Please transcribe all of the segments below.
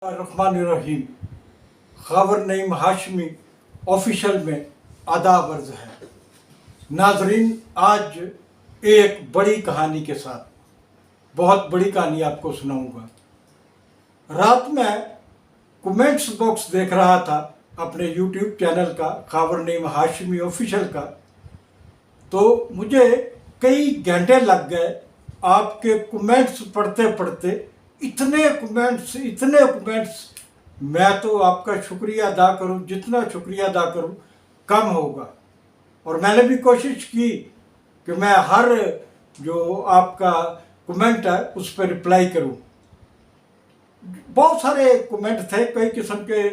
रहीम खबर नईम हाशमी ऑफिशियल में आदाब अर्ज है। नाजरीन, आज एक बड़ी कहानी के साथ बहुत बड़ी कहानी आपको सुनाऊंगा। रात में कमेंट्स बॉक्स देख रहा था अपने यूट्यूब चैनल का, खबर नईम हाशमी ऑफिशियल का, तो मुझे कई घंटे लग गए आपके कमेंट्स पढ़ते पढ़ते। इतने कमेंट्स, मैं तो आपका शुक्रिया अदा करूं, जितना शुक्रिया अदा करूं कम होगा। और मैंने भी कोशिश की कि मैं हर जो आपका कमेंट है उस पर रिप्लाई करूं। बहुत सारे कमेंट थे, कई किस्म के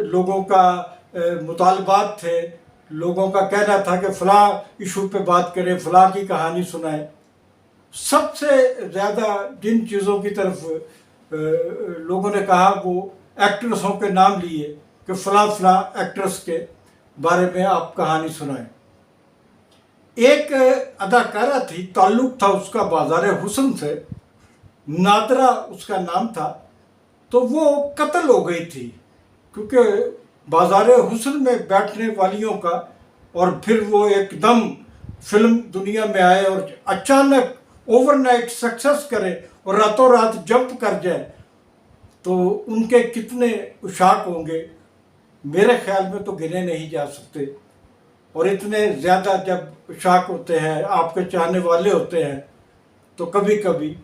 लोगों का मुतालबात थे। लोगों का कहना था कि फ़लाँ इशू पे बात करें, फ़लाँ की कहानी सुनाएं। सबसे ज़्यादा जिन चीज़ों की तरफ लोगों ने कहा वो एक्ट्रेसों के नाम लिए कि फ़लाँ एक्ट्रेस के बारे में आप कहानी सुनाएं। एक अदाकारा थी, ताल्लुक़ था उसका बाज़ार हुस्न से, नादरा उसका नाम था, तो वो कत्ल हो गई थी क्योंकि बाज़ार हुस्न में बैठने वालियों का, और फिर वो एकदम फिल्म दुनिया में आए और अचानक ओवरनाइट सक्सेस करे और रातों रात जंप कर जाए, तो उनके कितने उशाक होंगे मेरे ख्याल में तो गिने नहीं जा सकते। और इतने ज़्यादा जब उशाक होते हैं, आपके चाहने वाले होते हैं, तो कभी कभी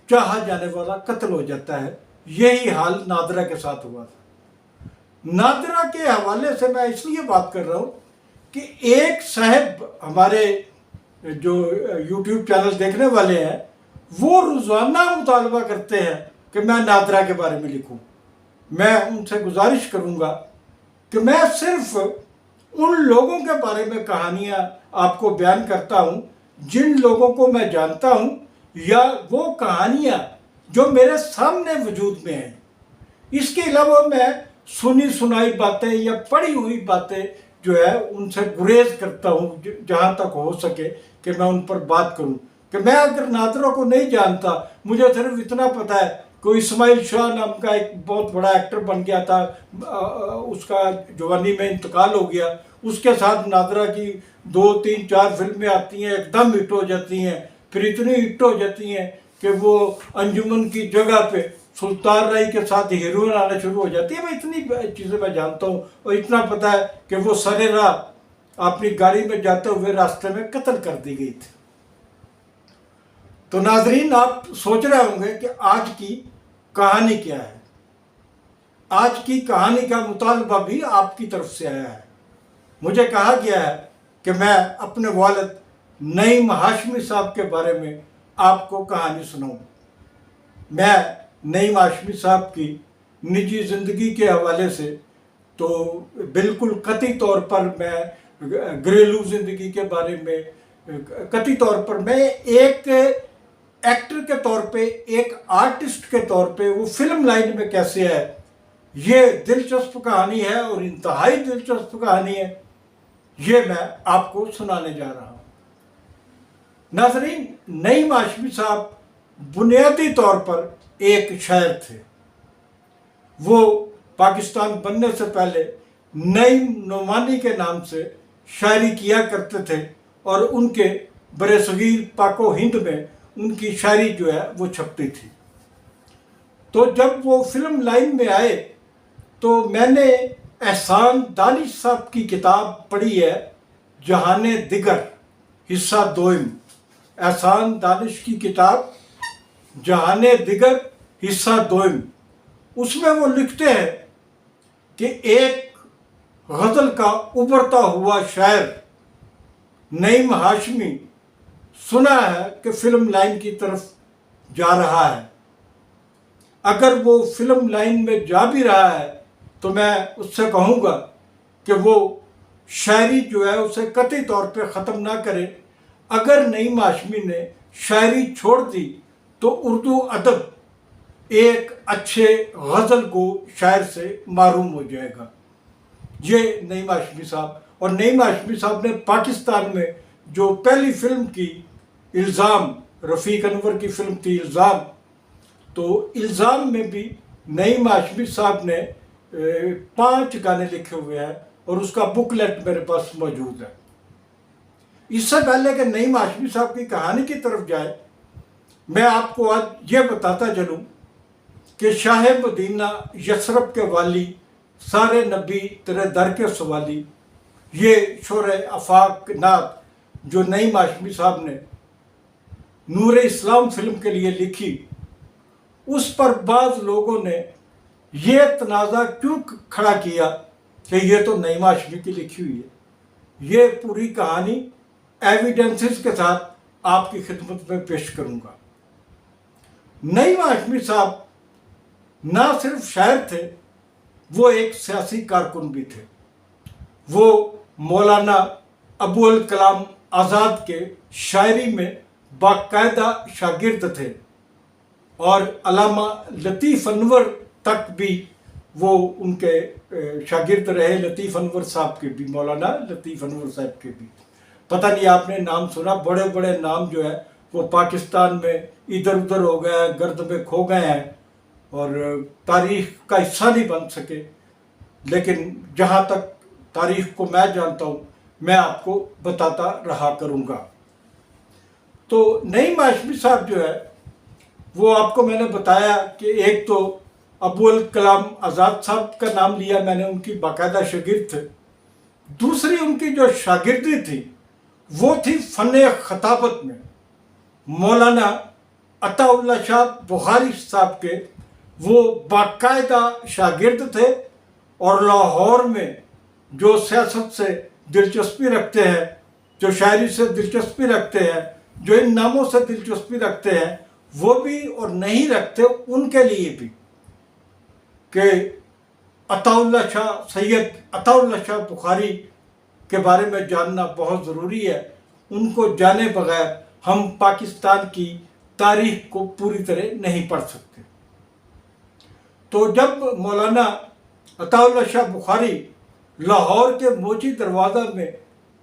चाहा जाने वाला कत्ल हो जाता है। यही हाल नादरा के साथ हुआ था। नादरा के हवाले से मैं इसलिए बात कर रहा हूँ कि एक साहब हमारे जो यूट्यूब चैनल देखने वाले हैं, वो रोज़ाना मुतालबा करते हैं कि मैं नादरा के बारे में लिखूं। मैं उनसे गुजारिश करूंगा कि मैं सिर्फ उन लोगों के बारे में कहानियां आपको बयान करता हूं जिन लोगों को मैं जानता हूं, या वो कहानियां जो मेरे सामने वजूद में हैं। इसके अलावा मैं सुनी सुनाई बातें या पढ़ी हुई बातें जो है उनसे गुरेज करता हूँ जहाँ तक हो सके कि मैं उन पर बात करूँ। कि मैं अगर नादरा को नहीं जानता, मुझे सिर्फ इतना पता है कोई इस्माइल शाह नाम का एक बहुत बड़ा एक्टर बन गया था, उसका जवानी में इंतकाल हो गया। उसके साथ नादरा की 2, 3, 4 फिल्में आती हैं, एकदम हिट हो जाती हैं। फिर इतनी हिट हो जाती हैं कि वो अंजुमन की जगह पे सुल्तान राय के साथ हीरोइन आना शुरू हो जाती है। मैं इतनी चीज़ें मैं जानता हूँ, और इतना पता है कि वो सरे राह अपनी गाड़ी में जाते हुए रास्ते में कत्ल कर दी गई थी। तो नाजरीन, आप सोच रहे होंगे कि आज की कहानी क्या है। आज की कहानी का मुतालबा भी आपकी तरफ से आया है। मुझे कहा गया है कि मैं अपने वालिद नईम हाशमी साहब के बारे में आपको कहानी सुनाऊं। मैं नईम हाशमी साहब की निजी ज़िंदगी के हवाले से तो बिल्कुल कतई तौर पर, मैं घरेलू ज़िंदगी के बारे में कतई तौर पर, मैं एक एक्टर के तौर पे, एक आर्टिस्ट के तौर पे वो फिल्म लाइन में कैसे है, ये दिलचस्प कहानी है और इंतहाई दिलचस्प कहानी है। ये मैं आपको सुनाने जा रहा हूँ। नाज़रीन, नईम हाशमी साहब बुनियादी तौर पर एक शायर थे। वो पाकिस्तान बनने से पहले नईम नोमानी के नाम से शायरी किया करते थे, और उनके बरसगीर पाको हिंद में उनकी शायरी जो है वो छपती थी। तो जब वो फिल्म लाइन में आए तो मैंने एहसान दानिश साहब की किताब पढ़ी है, जहाने दिगर हिस्सा 2। एहसान दानिश की किताब जहाने दिगर हिस्सा 2, उसमें वो लिखते हैं कि एक गज़ल का उभरता हुआ शायर नईम हाशमी सुना है कि फिल्म लाइन की तरफ जा रहा है। अगर वो फिल्म लाइन में जा भी रहा है तो मैं उससे कहूँगा कि वो शायरी जो है उसे कतई तौर पे ख़त्म ना करे। अगर नईम हाशमी ने शायरी छोड़ दी तो उर्दू अदब एक अच्छे गज़ल को शायर से मारूम हो जाएगा। ये नईम हाशमी साहब, और नईम हाशमी साहब ने पाकिस्तान में जो पहली फिल्म की इल्ज़ाम, रफ़ीक अनवर की फिल्म थी इल्ज़ाम, तो इल्ज़ाम में भी नईम हाशमी साहब ने 5 गाने लिखे हुए हैं और उसका बुकलेट मेरे पास मौजूद है। इससे पहले कि नईम हाशमी साहब की कहानी की तरफ जाए, मैं आपको आज ये बताता चलूँ कि शाह मदीना यसरब के वाली, सारे नबी तेरे दर के सवाली, ये शोरे आफाक नात जो नईम हाशमी साहब ने नूर इस्लाम फिल्म के लिए लिखी, उस पर बाज़ लोगों ने ये तनाज़ा क्यों खड़ा किया कि ये तो नईम हाशमी की लिखी हुई है। ये पूरी कहानी एविडेंसेस के साथ आपकी खिदमत में पेश करूँगा। नईम हाशमी साहब ना सिर्फ शायर थे, वो एक सियासी कारकुन भी थे। वो मौलाना अबुल कलाम आज़ाद के शायरी में बाकायदा शागिर्द थे और अल्लामा लतीफ़ अनवर तक भी वो उनके शागिर्द रहे। लतीफ़ अनवर साहब के भी, मौलाना लतीफ़ अनवर साहब के भी। पता नहीं आपने नाम सुना, बड़े बड़े नाम जो है वो पाकिस्तान में इधर उधर हो गए हैं, गर्द में खो गए हैं और तारीख़ का हिस्सा नहीं बन सके। लेकिन जहाँ तक तारीख़ को मैं जानता हूँ, मैं आपको बताता रहा करूँगा। तो नईम हाशमी साहब जो है वो आपको मैंने बताया कि एक तो अबुल कलाम आज़ाद साहब का नाम लिया मैंने, उनकी बाकायदा शागिर्द थे। दूसरी उनकी जो शागिर्दी थी वो थी फ़न खताबत में। मौलाना अताउल्लाह शाह बुखारी साहब के वो बाकायदा शागिर्द थे और लाहौर में जो सियासत से दिलचस्पी रखते हैं, जो शायरी से दिलचस्पी रखते हैं, जो इन नामों से दिलचस्पी रखते हैं, वो भी और नहीं रखते उनके लिए भी कि अताउल्लाह शाह, सैयद अताउल्लाह शाह बुखारी के बारे में जानना बहुत ज़रूरी है। उनको जाने बगैर हम पाकिस्तान की तारीख़ को पूरी तरह नहीं पढ़ सकते। तो जब मौलाना अताउल्लाह शाह बुखारी लाहौर के मोची दरवाज़ा में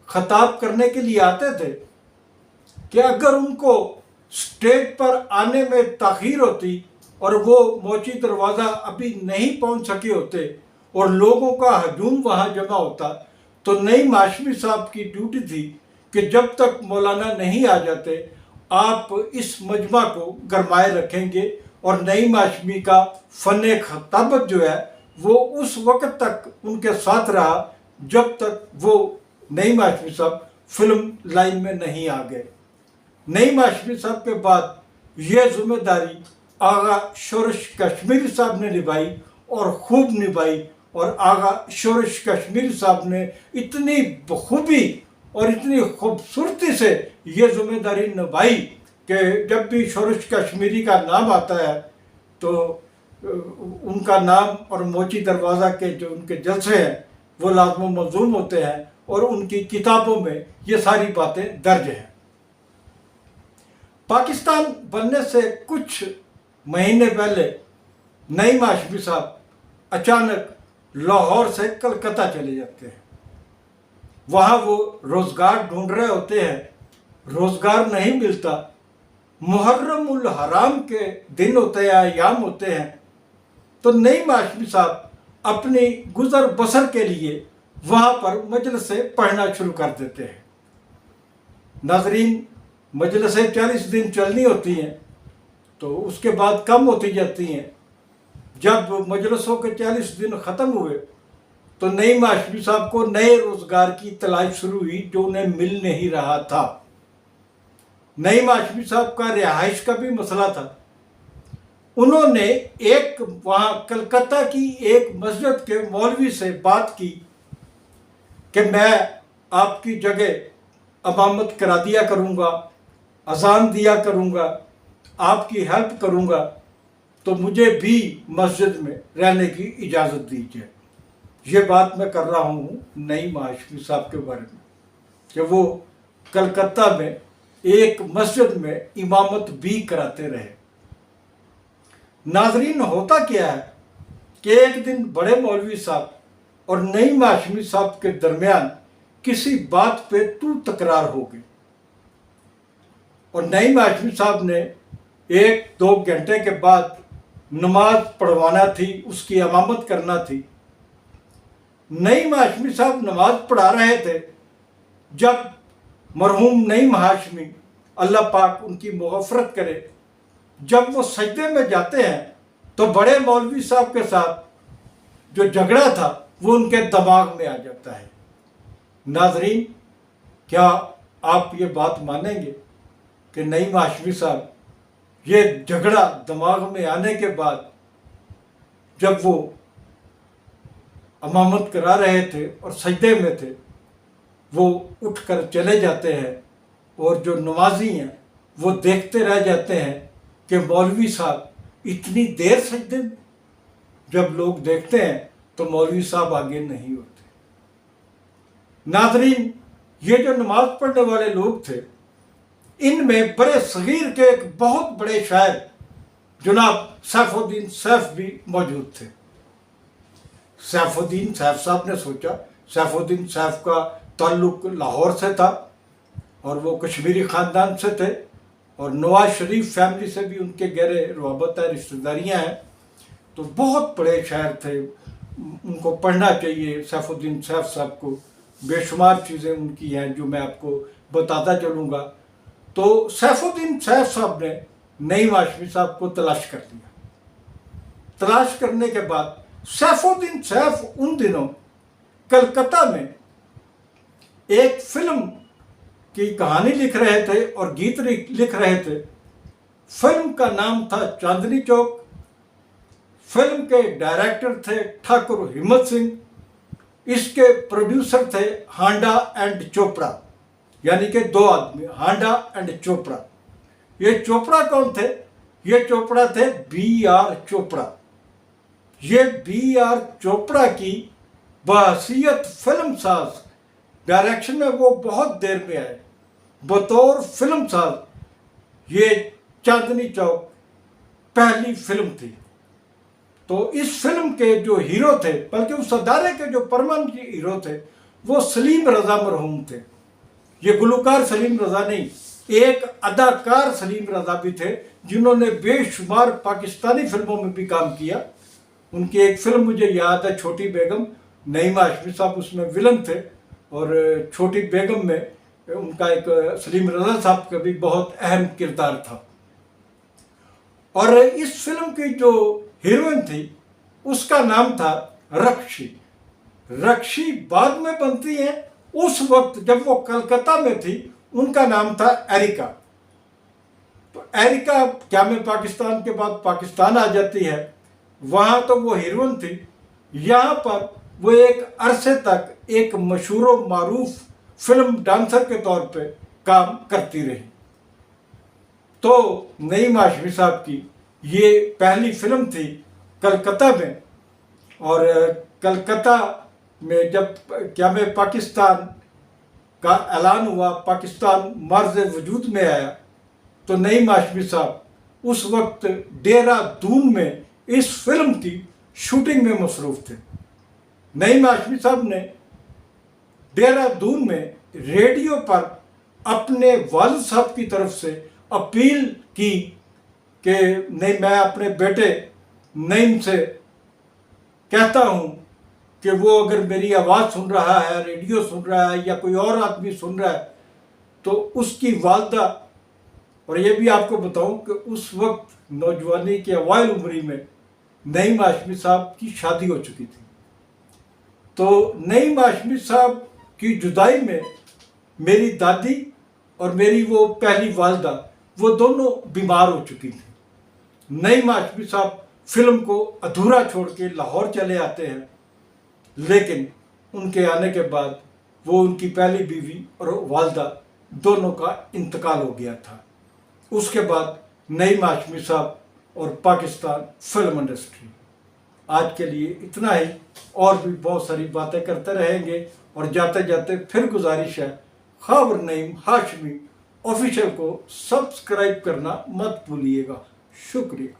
ख़ताब करने के लिए आते थे कि अगर उनको स्टेज पर आने में ताख़ीर होती और वो मोची दरवाज़ा अभी नहीं पहुंच सके होते और लोगों का हजूम वहाँ जमा होता, तो नईम हाशमी साहब की ड्यूटी थी कि जब तक मौलाना नहीं आ जाते आप इस मजमा को गरमाए रखेंगे। और नईम हाशमी का फ़न खताबत जो है वो उस वक़्त तक उनके साथ रहा जब तक वो नईम हाशमी साहब फिल्म लाइन में नहीं आ गए। नईम हाशमी साहब के बाद ये जिम्मेदारी आगा शोरश कश्मीरी साहब ने निभाई और खूब निभाई। और आगा शोरश कश्मीरी साहब ने इतनी बखूबी और इतनी खूबसूरती से ये जिम्मेदारी निभाई कि जब भी शोरश कश्मीरी का नाम आता है तो उनका नाम और मोची दरवाज़ा के जो उनके जलसे हैं वो लाज़िम मलज़ूम होते हैं और उनकी किताबों में ये सारी बातें दर्ज हैं। पाकिस्तान बनने से कुछ महीने पहले नईम हाशमी साहब अचानक लाहौर से कलकत्ता चले जाते हैं। वहाँ वो रोज़गार ढूंढ रहे होते हैं, रोज़गार नहीं मिलता। मुहर्रम उल हराम के दिन होते हैं, अयाम होते हैं, तो नईम हाशमी साहब अपनी गुज़र बसर के लिए वहाँ पर मजलिसें पढ़ना शुरू कर देते हैं। नाज़रीन, मजलिसें 40 दिन चलनी होती हैं तो उसके बाद कम होती जाती हैं। जब मजलिसों के 40 दिन ख़त्म हुए तो नईम हाशमी साहब को नए रोज़गार की तलाश शुरू हुई जो उन्हें मिल नहीं रहा था। नईम हाशमी साहब का रिहाइश का भी मसला था। उन्होंने एक वहाँ कलकत्ता की एक मस्जिद के मौलवी से बात की कि मैं आपकी जगह इमामत करा दिया करूँगा, अजान दिया करूँगा, आपकी हेल्प करूँगा, तो मुझे भी मस्जिद में रहने की इजाज़त दीजिए। ये बात मैं कर रहा हूँ नईम हाशमी साहब के बारे में कि वो कलकत्ता में एक मस्जिद में इमामत भी कराते रहे। नाजरीन, होता क्या है कि एक दिन बड़े मौलवी साहब और नईम हाशमी साहब के दरमियान किसी बात पे तू तकरार हो गई और नईम हाशमी साहब ने 1-2 घंटे के बाद नमाज पढ़वाना थी, उसकी इमामत करना थी। नईम हाशमी साहब नमाज पढ़ा रहे थे जब मरहूम नईम हाशमी, अल्लाह पाक उनकी मग़फ़रत करे, जब वो सजदे में जाते हैं तो बड़े मौलवी साहब के साथ जो झगड़ा था वो उनके दिमाग में आ जाता है। नाज़रीन, क्या आप ये बात मानेंगे कि नईम हाशमी साहब ये झगड़ा दिमाग में आने के बाद जब वो इमामत करा रहे थे और सजदे में थे, वो उठकर चले जाते हैं और जो नमाजी हैं वो देखते रह जाते हैं कि मौलवी साहब इतनी देर सजदे में। जब लोग देखते हैं तो मौलवी साहब आगे नहीं होते। नाज़रीन, ये जो नमाज पढ़ने वाले लोग थे, इनमें बड़े सगीर के एक बहुत बड़े शायर जनाब सैफुद्दीन सैफ भी मौजूद थे। सैफुद्दीन सैफ साहब ने सोचा, सैफुद्दीन सैफ का ताल्लुक लाहौर से था और वो कश्मीरी ख़ानदान से थे और नवाज शरीफ फैमिली से भी उनके गहरे रवाबत है, रिश्तेदारियाँ हैं, तो बहुत बड़े शायर थे, उनको पढ़ना चाहिए। सैफुद्दीन सैफ साहब को बेशुमार चीज़ें उनकी हैं जो मैं आपको बताता चलूँगा। तो सैफुद्दीन सैफ साहब ने नईम हाशमी साहब को तलाश कर लिया। तलाश करने के बाद सैफुद्दीन सैफ उन दिनों कलकत्ता में एक फिल्म की कहानी लिख रहे थे और गीत लिख रहे थे। फिल्म का नाम था चांदनी चौक। फिल्म के डायरेक्टर थे ठाकुर हिम्मत सिंह, इसके प्रोड्यूसर थे हांडा एंड चोपड़ा, यानी कि दो आदमी, हांडा एंड चोपड़ा। ये चोपड़ा कौन थे? ये चोपड़ा थे B.R. चोपड़ा। ये B.R. चोपड़ा की बहसीयत फिल्म साज, डायरेक्शन में वो बहुत देर में आए, बतौर फिल्म साज ये चांदनी चौक पहली फिल्म थी। तो इस फिल्म के जो हीरो थे, बल्कि उस अदारे के जो परमानेंट हीरो थे, वो सलीम रज़ा मरहूम थे। ये गुलकार सलीम रज़ा नहीं, एक अदाकार सलीम रज़ा भी थे जिन्होंने बेशुमार पाकिस्तानी फिल्मों में भी काम किया। उनकी एक फिल्म मुझे याद है, छोटी बेगम। नईम हाशमी साहब उसमें विलन थे और छोटी बेगम में उनका एक सलीम रज़ा साहब का भी बहुत अहम किरदार था। और इस फिल्म की जो हीरोइन थी उसका नाम था रक्षी। रक्षी बाद में बनती हैं, उस वक्त जब वो कलकत्ता में थी उनका नाम था एरिका। तो एरिका क्या में पाकिस्तान के बाद पाकिस्तान आ जाती है, वहाँ तो वो हीरोइन थी। यहाँ पर वो एक अरसे तक एक मशहूर मारूफ फिल्म डांसर के तौर पे काम करती रही। तो नईम हाशमी साहब की ये पहली फिल्म थी कलकत्ता में। और कलकत्ता में जब क्या में पाकिस्तान का ऐलान हुआ, पाकिस्तान मर्ज़ वजूद में आया, तो नईम हाशमी साहब उस वक्त देहरादून में इस फिल्म की शूटिंग में मसरूफ़ थे। नईम हाशमी साहब ने देहरादून में रेडियो पर अपने वालिद साहब की तरफ से अपील की कि नहीं, मैं अपने बेटे नईम से कहता हूँ कि वो अगर मेरी आवाज़ सुन रहा है, रेडियो सुन रहा है या कोई और आदमी सुन रहा है, तो उसकी वालदा, और ये भी आपको बताऊं कि उस वक्त नौजवानी के अवाइल उम्री में नईम हाशमी साहब की शादी हो चुकी थी। तो नईम हाशमी साहब की जुदाई में मेरी दादी और मेरी वो पहली वालदा, वो दोनों बीमार हो चुकी थी। नईम हाशमी साहब फिल्म को अधूरा छोड़ के लाहौर चले आते हैं, लेकिन उनके आने के बाद वो उनकी पहली बीवी और वालदा दोनों का इंतकाल हो गया था। उसके बाद नईम हाशमी साहब और पाकिस्तान फिल्म इंडस्ट्री। आज के लिए इतना ही, और भी बहुत सारी बातें करते रहेंगे। और जाते जाते फिर गुजारिश है, खबर नईम हाशमी ऑफिशियल को सब्सक्राइब करना मत भूलिएगा। शुक्रिया।